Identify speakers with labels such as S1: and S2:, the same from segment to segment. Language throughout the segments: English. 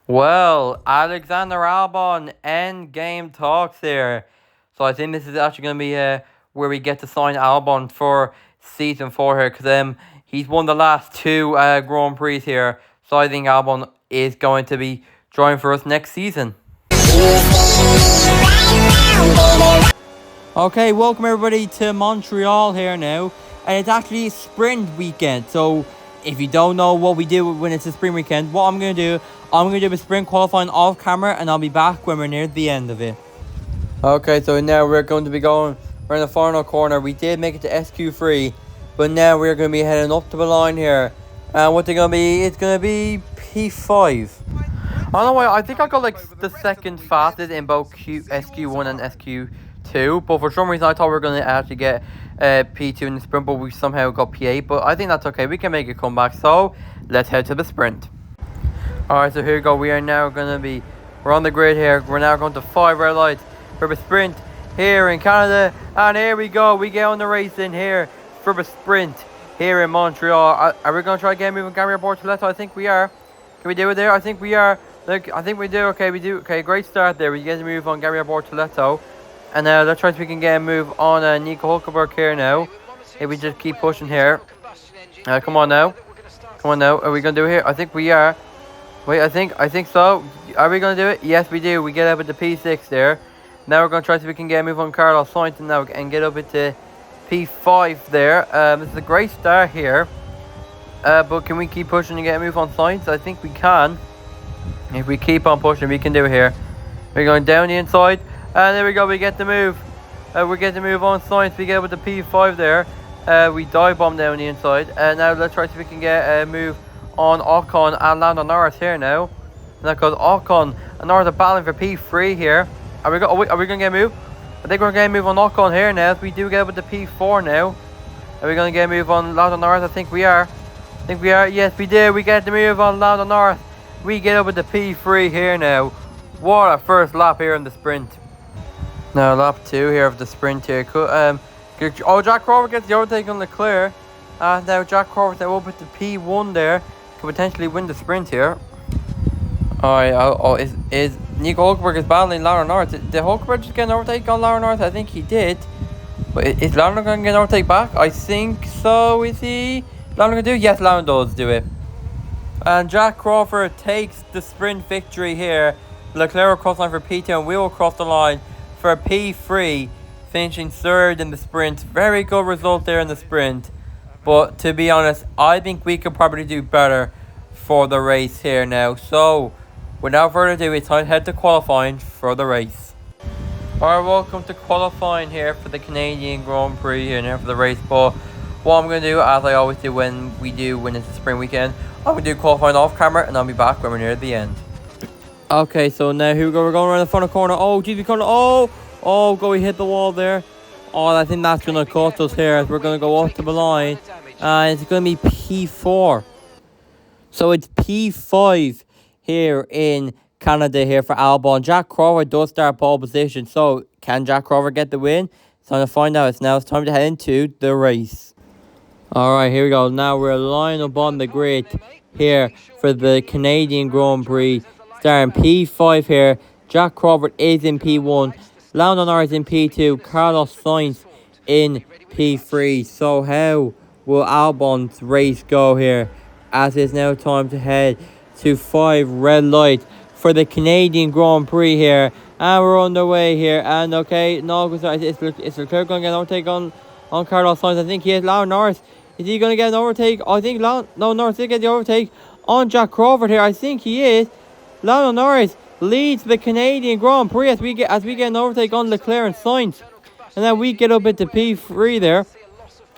S1: Well, Alexander Albon end game talks here. So I think this is actually going to be where we get to sign Albon for season 4 here. Because he's won the last two Grand Prix here. So I think Albon is going to be driving for us next season. Okay, welcome everybody to Montreal here now. And it's actually sprint weekend. So if you don't know what we do when it's a sprint weekend, what I'm going to do, I'm going to do a sprint qualifying off camera, and I'll be back when we're near the end of it. Okay, so now we're going to be going, we're in the final corner. We did make it to SQ3, but now we're going to be heading up to the line here. And what's it going to be? It's going to be P5. I don't know why, I think I got like the second fastest in both SQ1 and SQ2, but for some reason I thought we were going to actually get P2 in the sprint, but we somehow got P8, but I think that's okay. We can make a comeback, so let's head to the sprint. Alright, so here we go. We are now going to be, we're on the grid here. We're now going to 5 red lights for the sprint here in Canada. And here we go. We get on the race in here for the sprint here in Montreal. Are we going to try again moving Gabriel Bortoleto? I think we are. Can we do it there? I think we are. Look, I think we do. Okay, we do. Okay, great start there. We get to move on Gabriel Bortoleto. And now let's try if we can get a move on Nico Hulkenberg here now. If we just keep pushing here. Come on now. Come on now. Are we going to do it here? I think we are. Wait, I think so. Are we going to do it? Yes, we do. We get up at the P6 there. Now we're going to try so we can get a move on Carlos Sainz now and get up into P5 there. This is a great start here. But can we keep pushing and get a move on Sainz? I think we can. If we keep on pushing, we can do it here. We're going down the inside. And there we go. We get the move. We get the move on Sainz. We get up with the P5 there. We dive bomb down the inside. Now let's try so we can get a move on Ocon and Lando Norris here now. And that goes Ocon and Norris are battling for P3 here. Are we going to get a move? I think we're going to get a move on Ocon here now. If we do get up with the P4 now. Are we going to get a move on Lando Norris? I think we are. Yes, we did. We get the move on Lando Norris. We get up with the P3 here now. What a first lap here in the sprint. Now lap 2 here of the sprint here. Jack Crawford gets the overtake on Leclerc. Now Jack Crawford now up with the P1 there. Could potentially win the sprint here. Alright, is Nico Hulkenberg is battling Lando Norris. Did Hulkenberg just get an overtake on Lando Norris? I think he did. But is Lando going to get an overtake back? I think so. Is he? Lando going to do? Yes, Lando does do it. And Jack Crawford takes the sprint victory here. Leclerc will cross the line for P2 and we will cross the line for P3. Finishing 3rd in the sprint. Very good result there in the sprint. But to be honest, I think we could probably do better for the race here now. So, without further ado, it's time to head to qualifying for the race. Alright, welcome to qualifying here for the Canadian Grand Prix here now for the race. But what I'm going to do, as I always do when it's a spring weekend, I'm going to do qualifying off camera and I'll be back when we're near the end. Okay, so now here we go. We're going around the front of the corner. Oh, GP corner. Oh, go, we hit the wall there. Oh, I think that's going to cost us here as we're going to go off to the line. And it's going to be P4. So it's P5 here in Canada here for Albon. Jack Crawford does start pole position. So can Jack Crawford get the win? It's time to find out. It's time to head into the race. Alright, here we go. Now we're lining up on the grid here for the Canadian Grand Prix. Starting P5 here. Jack Crawford is in P1. Lando Norris in P2, Carlos Sainz in P3. So how will Albon's race go here? As it's now time to head to 5 red lights for the Canadian Grand Prix here. And we're on the way here. And okay, no, it's Leclerc going to get an overtake on Carlos Sainz. I think he is. Lando Norris, is he going to get an overtake? I think Norris did get the overtake on Jack Crawford here. I think he is. Lando Norris leads the Canadian Grand Prix as we get an overtake on Leclerc and Sainz. And then we get up into P3 there.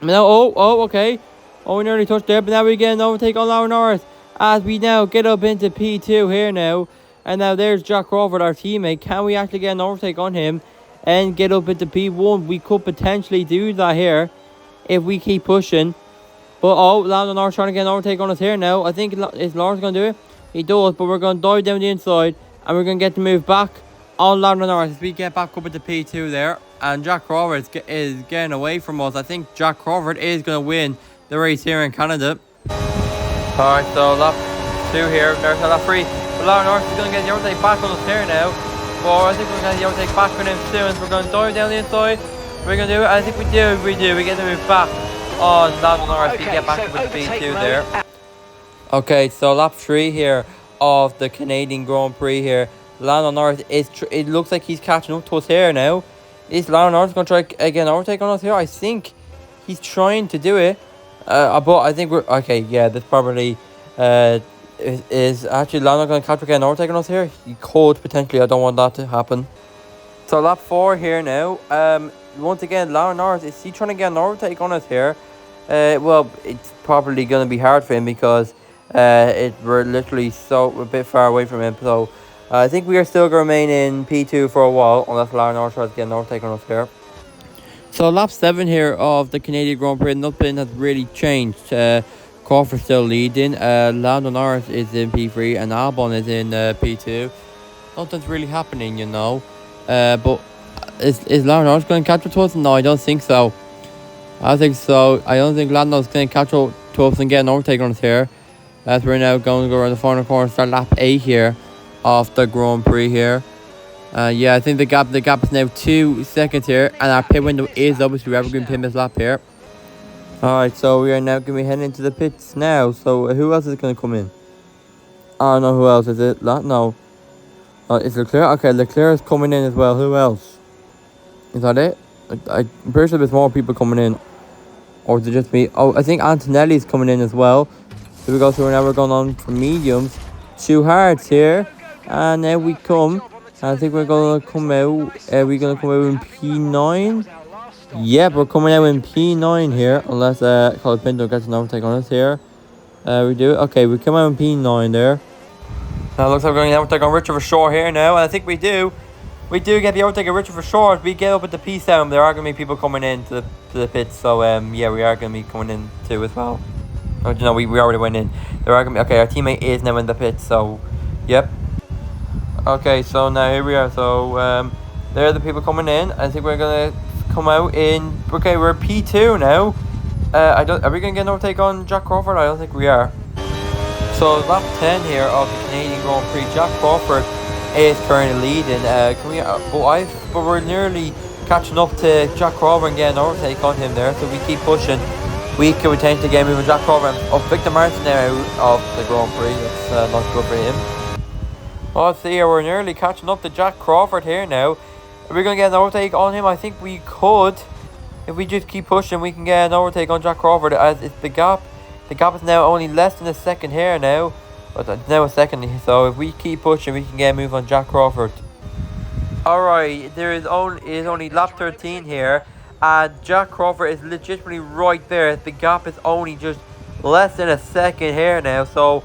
S1: Now, okay. Oh, we nearly touched there, but now we get an overtake on Lando Norris as we now get up into P2 here now. And now there's Jack Crawford, our teammate. Can we actually get an overtake on him and get up into P1? We could potentially do that here if we keep pushing. But, Lando Norris trying to get an overtake on us here now. I think is Lawrence going to do it? He does, but we're going to dive down the inside. And we're going to get to move back on Lando Norris as we get back up into P2 there. And Jack Crawford is getting away from us. I think Jack Crawford is going to win the race here in Canada. Alright, so lap 2 here. There's lap 3. But Lauren Norris is going to get the overtake back on us here now. But I think we're going to get the overtake back on him soon. So we're going to dive down the inside. We're going to do it. I think we do. We get the move back on Lauren Norris. We get back with speed 2 there. Okay, so lap 3 here of the Canadian Grand Prix here. Lando Norris it looks like he's catching up to us here now. Is Lando Norris going to try again overtake on us here? I think he's trying to do it. But I think we're okay. Yeah, this probably is actually Lando going to catch again overtake on us here. He could potentially. I don't want that to happen. So lap 4 here now. Once again, Lando Norris, is he trying to get an overtake on us here? Well, it's probably going to be hard for him because we're literally a bit far away from him. So I think we are still going to remain in P2 for a while unless Lauren Norris tries to get an overtake on us here. So lap 7 here of the Canadian Grand Prix, nothing has really changed. Crawford still leading. Lando Norris is in P3 and Albon is in P2. Nothing's really happening, you know. But is Lando Norris going to catch up to us? No, I don't think so. I think so. I don't think Lando's going to catch up to us and get an overtake on us here. As we're now going to go around the final corner, start lap 8 here of the Grand Prix here. Yeah, I think the gap is now 2 seconds here, and our pit window is up, so we're ever going to pit this lap here. Alright, so we are now going to be heading into the pits now. So who else is going to come in? I don't know who else is it. No. Is Leclerc? Okay, Leclerc is coming in as well. Who else? Is that it? I'm pretty sure there's more people coming in. Or is it just me? Oh, I think Antonelli's coming in as well. Here we go, so now we're going on for mediums. 2 hards here. And now we come. I think we're going to come out. Are we going to come out in P9? Yep, we're coming out in P9 here. Unless Colapinto gets an overtake on us here. We do. Okay, we come out in P9 there. Now it looks like we're going to overtake on Richard Verschoor here now. And I think we do. We do get the overtake of Richard Verschoor. We get up at the P7. There are going to be people coming in to the pits. So, yeah, we are going to be coming in too as well. Oh, you know, we already went in. There are gonna be, okay, our teammate is now in the pit, so yep. Okay, so now here we are. So there are the people coming in. I think we're gonna come out in. Okay, we're P2 now. Are we gonna get an overtake on Jack Crawford? I don't think we are. So lap 10 here of the Canadian Grand Prix. Jack Crawford is currently leading. But we're nearly catching up to Jack Crawford and getting an overtake on him there. So we keep pushing. We can retain the game with Jack Crawford. Victor Martin now out of the Grand Prix. That's not good for him. Oh, see here, we're nearly catching up to Jack Crawford here now. Are we going to get an overtake on him? I think we could. If we just keep pushing, we can get an overtake on Jack Crawford. As it's the gap is now only less than a second here now. But it's now a second. So if we keep pushing, we can get a move on Jack Crawford. Alright, there is only lap 13 here. And Jack Crawford is legitimately right there. The gap is only just less than a second here now. So,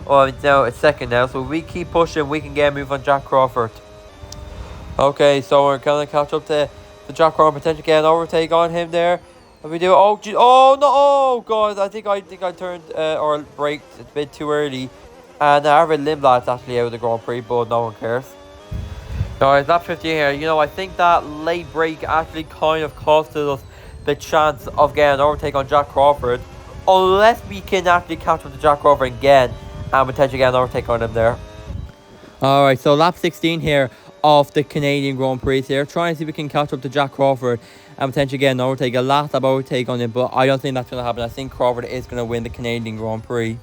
S1: it's now a second now. So if we keep pushing, we can get a move on Jack Crawford. Okay, so we're going to catch up to Jack Crawford, potentially get an overtake on him there. If we do, oh no, oh god, I think I turned or braked a bit too early. And Arvid Lindblad's actually out of the Grand Prix, but no one cares. Alright, lap 15 here. You know, I think that late break actually kind of costed us the chance of getting an overtake on Jack Crawford. Unless we can actually catch up to Jack Crawford again and potentially get an overtake on him there. Alright, so lap 16 here of the Canadian Grand Prix here. Trying to see if we can catch up to Jack Crawford and potentially get an overtake. A lot of overtake on him, but I don't think that's going to happen. I think Crawford is going to win the Canadian Grand Prix.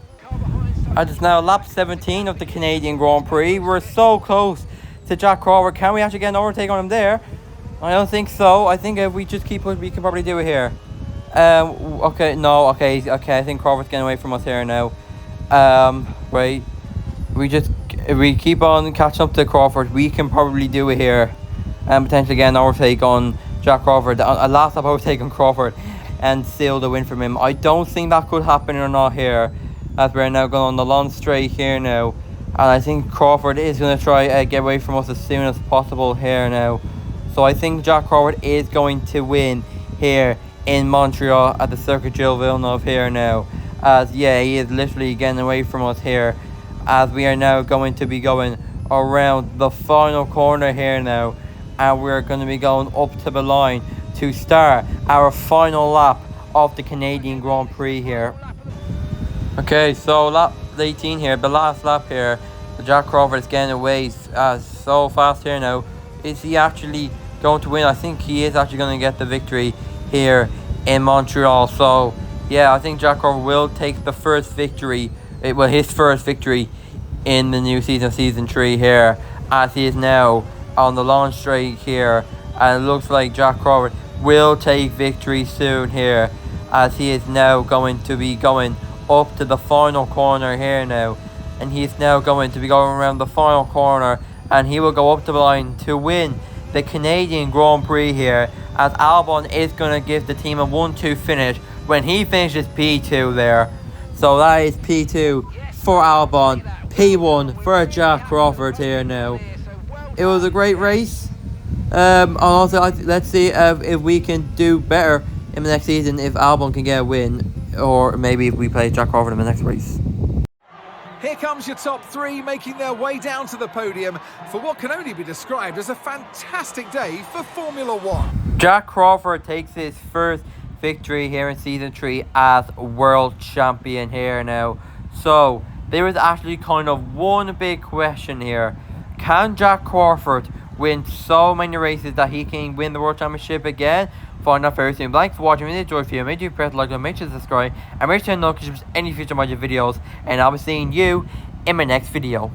S1: And it's now lap 17 of the Canadian Grand Prix. We're so close to Jack Crawford. Can we actually get an overtake on him there? I don't think so. I think if we just keep pushing, we can probably do it here. Okay, no, okay, I think Crawford's getting away from us here now. Right. If we keep on catching up to Crawford, we can probably do it here. And potentially get an overtake on Jack Crawford. A last overtake on Crawford and seal the win from him. I don't think that could happen or not here. As we're now going on the long straight here now. And I think Crawford is going to try get away from us as soon as possible here now. So I think Jack Crawford is going to win here in Montreal at the Circuit Gilles Villeneuve here now. As yeah, he is literally getting away from us here. As we are now going to be going around the final corner here now. And we're going to be going up to the line to start our final lap of the Canadian Grand Prix here. Okay, so lap 18 here, the last lap here. Jack Crawford is getting away so fast here now. Is he actually going to win? I think he is actually going to get the victory here in Montreal. So, yeah, I think Jack Crawford will take the first victory. Well, his first victory in the new season, Season 3 here, as he is now on the launch straight here. And it looks like Jack Crawford will take victory soon here, as he is now going to be going up to the final corner here now. And he is now going to be going around the final corner, and he will go up the line to win the Canadian Grand Prix here, as Albon is going to give the team a 1-2 finish when he finishes P2 there. So that is P2 for Albon, P1 for Jack Crawford here now. It was a great race. Also, let's see if we can do better in the next season, if Albon can get a win, or maybe if we play Jack Crawford in the next race.
S2: Here comes your top three making their way down to the podium for what can only be described as a fantastic day for Formula One.
S1: Jack Crawford takes his first victory here in Season 3 as world champion here now. So, there is actually kind of one big question here. Can Jack Crawford win so many races that he can win the world championship again? Find out very soon. Thanks for watching. If you enjoyed the video, make sure you press like and make sure to subscribe, and make sure to notifications for any future MyTeam videos, and I'll be seeing you in my next video.